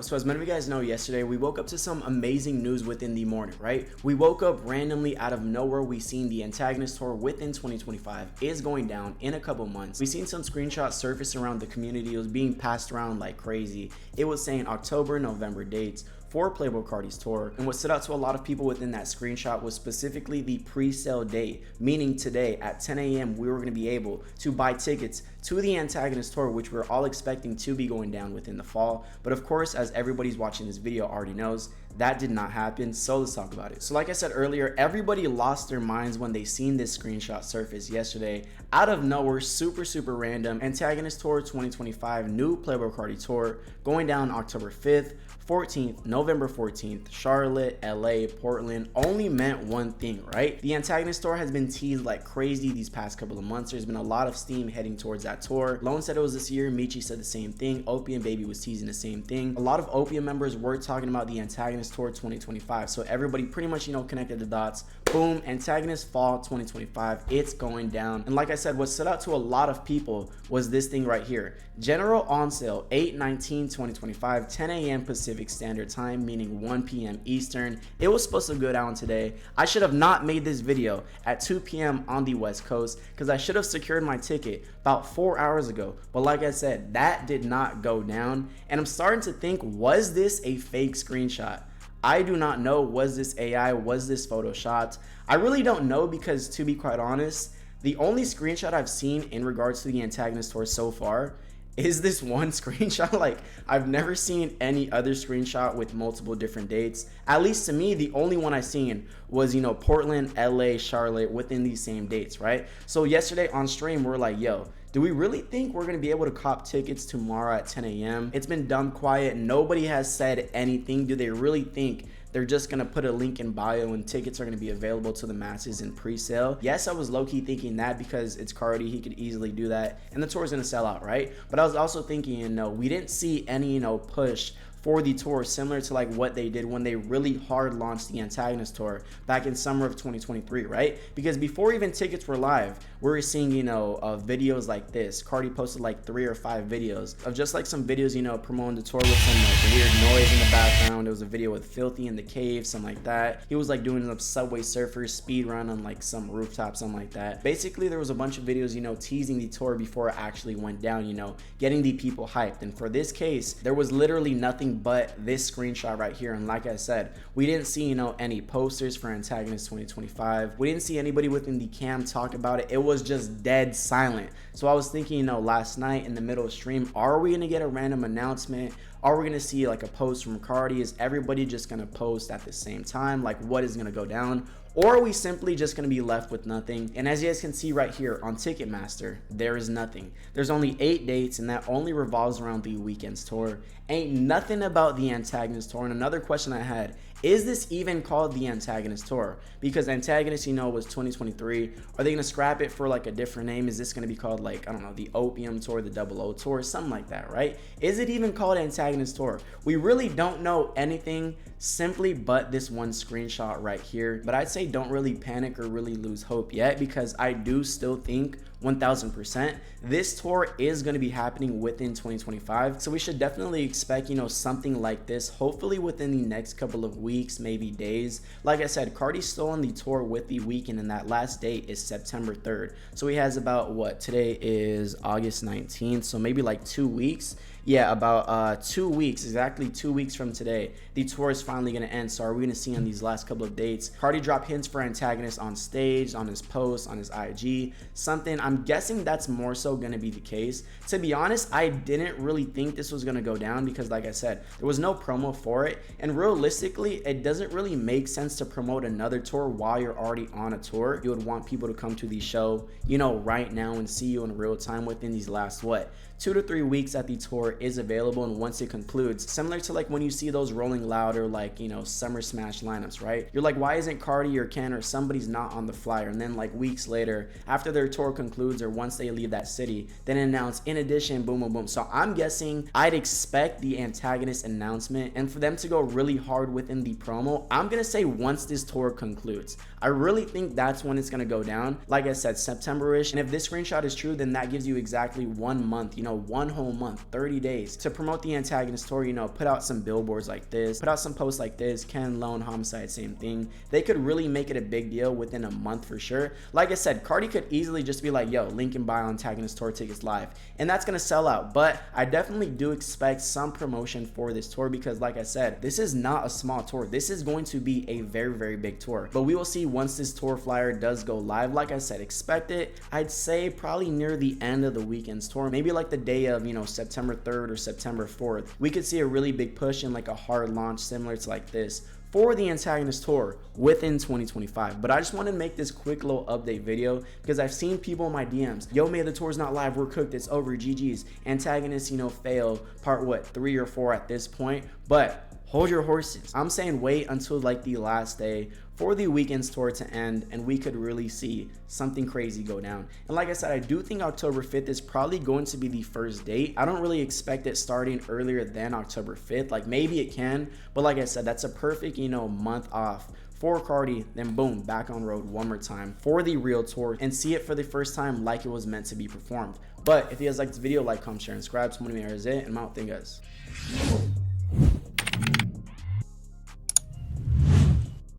So as many of you guys know, yesterday we woke up to some amazing news within the morning, right? We woke up randomly out of nowhere. We seen the Antagonist tour within 2025 is going down in a couple months. We seen some screenshots surface around the community. It was being passed around like crazy. It was saying October, November dates for Playboi Carti's tour. And what stood out to a lot of people within that screenshot was specifically the pre-sale date, meaning today at 10 a.m. we were going to be able to buy tickets to the Antagonist tour, which we're all expecting to be going down within the fall. But of course, as everybody's watching this video already knows, that did not happen. So let's talk about it. So like I said earlier, everybody lost their minds when they seen this screenshot surface yesterday out of nowhere, super random. Antagonist tour 2025 new Playboi Carti tour going down October 5th 14th, November 14th, Charlotte, LA, Portland, only meant one thing, right? The Antagonist tour has been teased like crazy these past couple of months. There's been a lot of steam heading towards that tour. Lone said it was this year. Michi said the same thing. Opium Baby was teasing the same thing. A lot of Opium members were talking about the Antagonist tour 2025. So everybody pretty much, connected the dots. Boom, Antagonist fall 2025. It's going down. And like I said, what stood out to a lot of people was this thing right here. General on sale 8/19/2025, 10 a.m. Pacific Standard Time, meaning 1 p.m. Eastern. It was supposed to go down today. I should have not made this video at 2 p.m. on the West Coast because I should have secured my ticket about 4 hours ago. But like I said, that did not go down. And I'm starting to think, was this a fake screenshot? I do not know. Was this AI? Was this photoshopped? I really don't know because, to be quite honest, the only screenshot I've seen in regards to the Antagonist tour so far is this one screenshot. Like, I've never seen any other screenshot with multiple different dates. At least to me, the only one I seen was, Portland, LA, Charlotte within these same dates, right? So yesterday on stream, we're like, yo, do we really think we're going to be able to cop tickets tomorrow at 10 a.m.? It's been dumb quiet. Nobody has said anything. Do they really think they're just going to put a link in bio and tickets are going to be available to the masses in pre-sale? Yes, I was low-key thinking that because it's Carti. He could easily do that. And the tour is going to sell out, right? But I was also thinking, we didn't see any, push for the tour similar to like what they did when they really hard launched the Antagonist tour back in summer of 2023, right? Because before even tickets were live, we were seeing, videos like this. Carti posted like 3 or 5 videos of just like some videos, promoting the tour with some like weird noise in the background. There was a video with Filthy in the cave, something like that. He was like doing a Subway Surfers speed run on like some rooftop, something like that. Basically, there was a bunch of videos, teasing the tour before it actually went down, getting the people hyped. And for this case, there was literally nothing but this screenshot right here. And like I said, we didn't see any posters for Antagonist 2025. We didn't see anybody within the cam talk about it. It was just dead silent. So I was thinking, last night in the middle of stream, are we gonna get a random announcement? Are we gonna see like a post from Carti? Is everybody just gonna post at the same time? Like, what is gonna go down? Or are we simply just going to be left with nothing? And as you guys can see right here on Ticketmaster, there is nothing. There's only 8 dates, and that only revolves around the Weekends tour. Ain't nothing about the Antagonist tour. And another question I had, is this even called the Antagonist tour? Because Antagonist, was 2023. Are they going to scrap it for like a different name? Is this going to be called like, I don't know, the Opium tour, the 00 tour, something like that, right? Is it even called Antagonist tour? We really don't know anything simply but this one screenshot right here. But I'd say don't really panic or really lose hope yet, because I do still think 1000% this tour is going to be happening within 2025. So we should definitely expect, something like this, hopefully within the next couple of weeks, maybe days. Like I said, Carti's still on the tour with the Weekend, and that last date is September 3rd. So he has about, today is August 19th, so maybe like 2 weeks. Yeah, about 2 weeks, exactly 2 weeks from today, the tour is finally going to end. So are we going to see on these last couple of dates, Carti drop hints for Antagonist on stage, on his posts, on his IG, something? I'm guessing that's more so going to be the case. To be honest, I didn't really think this was going to go down because, like I said, there was no promo for it. And realistically, it doesn't really make sense to promote another tour while you're already on a tour. You would want people to come to the show, right now and see you in real time within these last, 2 to 3 weeks that the tour is available. And once it concludes, similar to like when you see those Rolling Loud or like, Summer Smash lineups, right? You're like, why isn't Carti or Ken or somebody's not on the flyer? And then like weeks later, after their tour concludes or once they leave that city, then announce in addition, boom, boom, boom. So I'm guessing I'd expect the Antagonist announcement and for them to go really hard within the promo. I'm going to say once this tour concludes, I really think that's when it's going to go down. Like I said, September-ish. And if this screenshot is true, then that gives you exactly 1 month, 1 whole month, 30 days to promote the Antagonist tour, you know, put out some billboards like this, put out some posts like this, Ken, Lone, Homicide, same thing. They could really make it a big deal within a month for sure. Like I said, Carti could easily just be like, yo, link in bio, Antagonist tour tickets live, and that's gonna sell out. But I definitely do expect some promotion for this tour because, like I said, this is not a small tour. This is going to be a very, very big tour. But we will see once this tour flyer does go live. Like I said, expect it, I'd say probably near the end of the weekend's tour, maybe like the day of, you know, September 3rd or September 4th. We could see a really big push and like a hard launch similar to like this for the Antagonist tour within 2025. But I just want to make this quick little update video because I've seen people in my DMs, yo, May, the tour's not live, we're cooked, it's over, GG's. Antagonist, you know, fail part what, 3 or 4 at this point. But hold your horses. I'm saying wait until like the last day for the weekend's tour to end and we could really see something crazy go down. And like I said, I do think October 5th is probably going to be the first date. I don't really expect it starting earlier than October 5th. Like maybe it can, but like I said, that's a perfect, you know, month off for Carti, then boom, back on road one more time for the real tour and see it for the first time like it was meant to be performed. But if you guys like this video, like, comment, share, and subscribe. So MONEYMAY is it, and I'm out. Thank you guys.